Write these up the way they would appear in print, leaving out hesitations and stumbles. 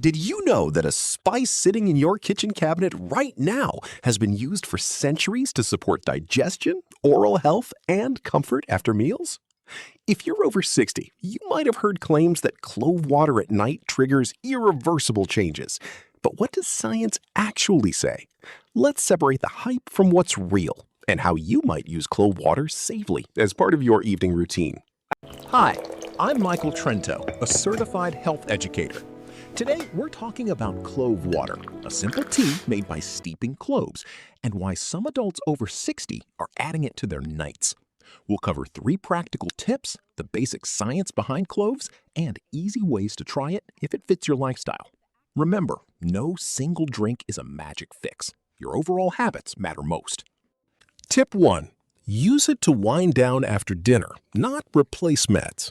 Did you know that a spice sitting in your kitchen cabinet right now has been used for centuries to support digestion, oral health, and comfort after meals? If you're over 60, you might have heard claims that clove water at night triggers irreversible changes. But what does science actually say? Let's separate the hype from what's real and how you might use clove water safely as part of your evening routine. Hi, I'm Michael Trento, a certified health educator. Today, we're talking about clove water, a simple tea made by steeping cloves, and why some adults over 60 are adding it to their nights. We'll cover 3 practical tips, the basic science behind cloves, and easy ways to try it if it fits your lifestyle. Remember, no single drink is a magic fix. Your overall habits matter most. Tip 1. Use it to wind down after dinner, not replace meds.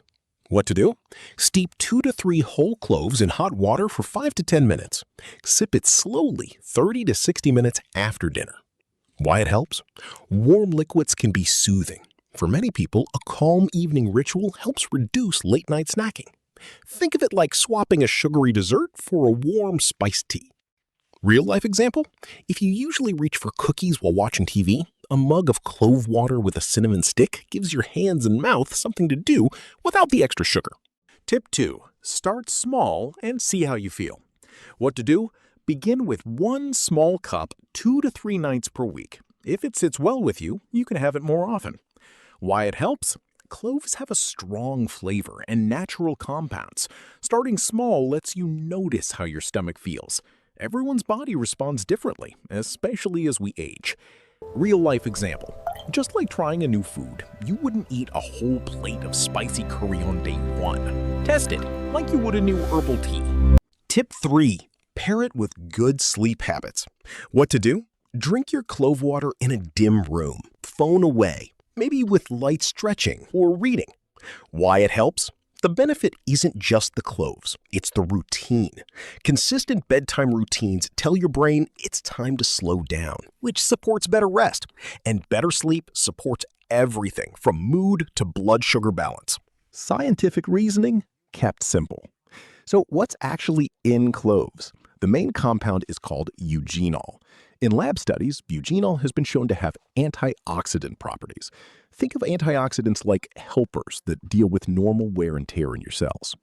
What to do? Steep 2 to 3 whole cloves in hot water for 5 to 10 minutes. Sip it slowly 30 to 60 minutes after dinner. Why it helps? Warm liquids can be soothing. For many people, a calm evening ritual helps reduce late-night snacking. Think of it like swapping a sugary dessert for a warm spiced tea. Real-life example? If you usually reach for cookies while watching TV, a mug of clove water with a cinnamon stick gives your hands and mouth something to do without the extra sugar. Tip 2. Start small and see how you feel. What to do? Begin with 1 small cup 2 to 3 nights per week. If it sits well with you, you can have it more often. Why it helps? Cloves have a strong flavor and natural compounds. Starting small lets you notice how your stomach feels. Everyone's body responds differently, especially as we age. Real-life example. Just like trying a new food, you wouldn't eat a whole plate of spicy curry on day 1. Test it, like you would a new herbal tea. Tip 3. Pair it with good sleep habits. What to do? Drink your clove water in a dim room, phone away, maybe with light stretching or reading. Why it helps? The benefit isn't just the cloves, it's the routine. Consistent bedtime routines tell your brain it's time to slow down, which supports better rest. And better sleep supports everything from mood to blood sugar balance. Scientific reasoning kept simple. So what's actually in cloves? The main compound is called Eugenol. In lab studies, Eugenol has been shown to have antioxidant properties. Think of antioxidants like helpers that deal with normal wear and tear in your cells.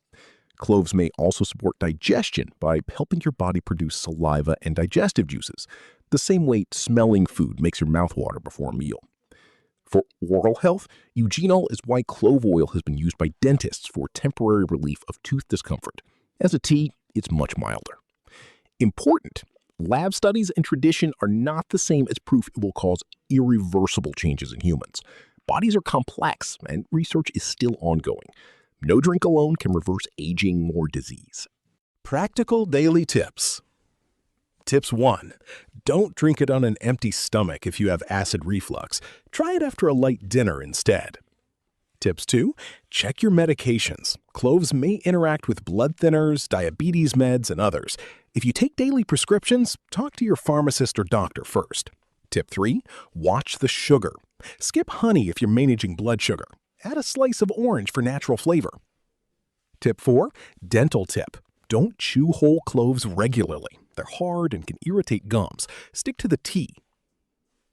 Cloves may also support digestion by helping your body produce saliva and digestive juices, the same way smelling food makes your mouth water before a meal. For oral health, Eugenol is why clove oil has been used by dentists for temporary relief of tooth discomfort. As a tea, it's much milder. Important. Lab studies and tradition are not the same as proof it will cause irreversible changes in humans. Bodies are complex, and research is still ongoing. No drink alone can reverse aging or disease. Practical daily tips. Tips 1. Don't drink it on an empty stomach if you have acid reflux. Try it after a light dinner instead. Tips 2. Check your medications. Cloves may interact with blood thinners, diabetes meds, and others. If you take daily prescriptions, talk to your pharmacist or doctor first. Tip 3. Watch the sugar. Skip honey if you're managing blood sugar. Add a slice of orange for natural flavor. Tip 4. Dental tip. Don't chew whole cloves regularly. They're hard and can irritate gums. Stick to the tea.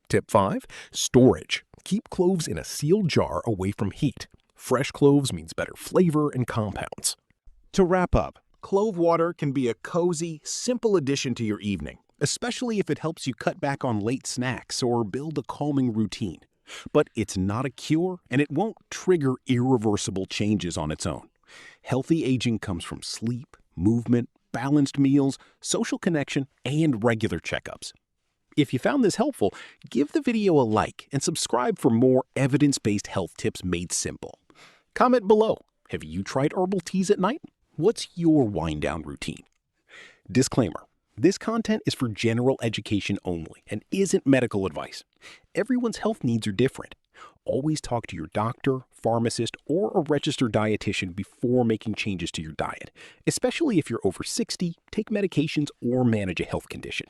Tip 5. Storage. Keep cloves in a sealed jar away from heat. Fresh cloves means better flavor and compounds. To wrap up, clove water can be a cozy, simple addition to your evening, especially if it helps you cut back on late snacks or build a calming routine. But it's not a cure, and it won't trigger irreversible changes on its own. Healthy aging comes from sleep, movement, balanced meals, social connection, and regular checkups. If you found this helpful, give the video a like and subscribe for more evidence-based health tips made simple. Comment below. Have you tried herbal teas at night? What's your wind-down routine? Disclaimer. This content is for general education only and isn't medical advice. Everyone's health needs are different. Always talk to your doctor, pharmacist, or a registered dietitian before making changes to your diet, especially if you're over 60, take medications, or manage a health condition.